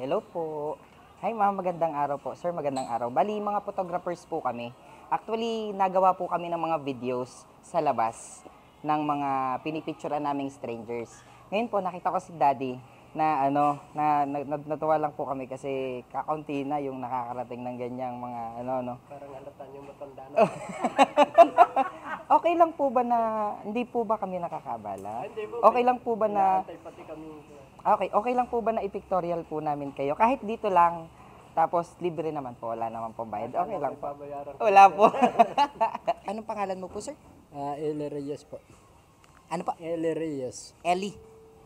Hello po. Hi ma'am, magandang araw po. Sir, magandang araw. Bali, mga photographers po kami. Actually, nagawa po kami ng mga videos sa labas ng mga pinipicturean naming strangers. Ngayon po, nakita ko si Daddy na natuwa lang po kami kasi kakaunti na yung nakakarating ng ganyang mga Parang halata niyong matanda na. Okay lang po ba na, hindi po ba kami nakakabala? Hindi po. Okay lang po ba na, Inaantay pati kami. okay lang po ba na i-pictorial po namin kayo? Kahit dito lang, tapos libre naman po, wala naman po bayad. Okay lang po. Pabayaran. Wala po. Anong pangalan mo po, sir? Eli Reyes po. Ano pa? Eli Reyes. Ellie.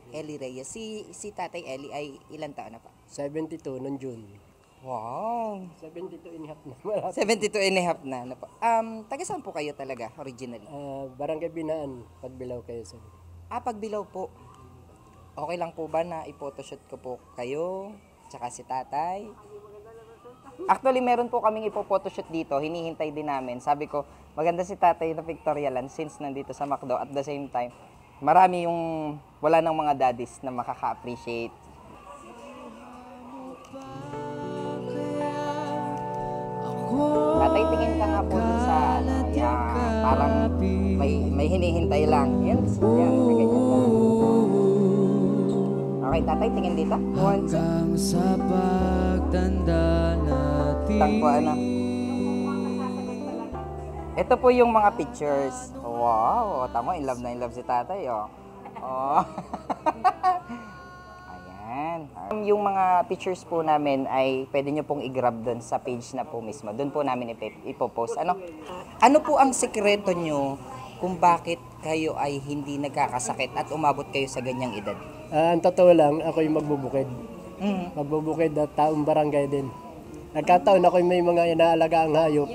Ellie Reyes. Si Tatay Ellie ay ilan taon na pa? 72 noong June. Wow. 72 and a half na. Malapit. 72 and a half na. Ano po? Taga saan po kayo talaga, originally? Barangay Binaan, Pagbilao kayo sir. Pagbilaw po. Okay lang po ba na i-photoshoot ko po kayo, tsaka si Tatay? Actually, meron po kaming ipo-photoshoot dito. Hinihintay din namin. Sabi ko, maganda si Tatay na pictorialan since nandito sa McDo. At the same time, marami yung wala ng mga daddies na makaka-appreciate. Tatay, tingin ka nga po dun sa parang may hinihintay lang. Yan, ganyan lang. Okay, Tatay, tingin dito. Hanggang sa pagtanda natin. Tangpo, ano? Ito po yung mga pictures. Wow, tama, in love si Tatay, oh. Oh. Ayan. Yung mga pictures po namin ay pwede nyo pong i-grab doon sa page na po mismo. Doon po namin ipopost. Ano po ang sekreto nyo kung bakit kayo ay hindi nagkakasakit at umabot kayo sa ganyang edad? Ang totoo lang, ako yung magbubukid. Mm-hmm. Magbubukid at taong barangay din. Nagkataon ako may mga inaalaga ang hayop.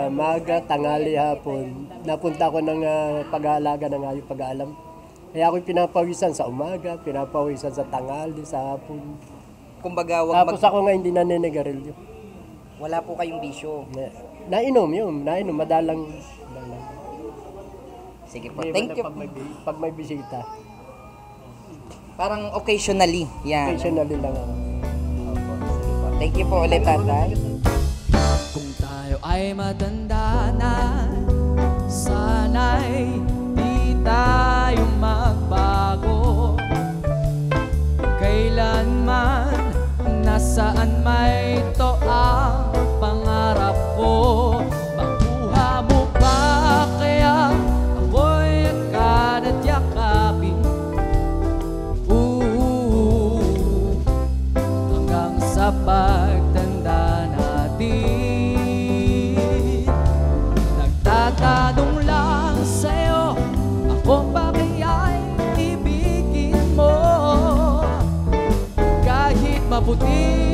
Maga, tangali, hapon. Napunta ako ng pag-aalaga ng hayop, pag-aalam. Kaya ako'y pinapawisan sa umaga, pinapawisan sa tangali, sa hapon. Kumbaga, Tapos ako nga hindi naninigarilyo. wala po kayong bisyo. Nainom yun, madalang. Sige po, Hindi thank you. Pag may bisita, Parang occasionally, yan. occasionally lang ako. Thank you po ulit, Tatay. Kung tayo ay matanda na, sana'y di tayo magbago. Kailanman, nasaan may ito ang pangarap ko. Makuha mo ba kaya ako'y agad yakapin? Hanggang sa pagtanda natin, nagtatanong lang sa'yo, ako ba kaya'y ibigin mo? Kahit maputi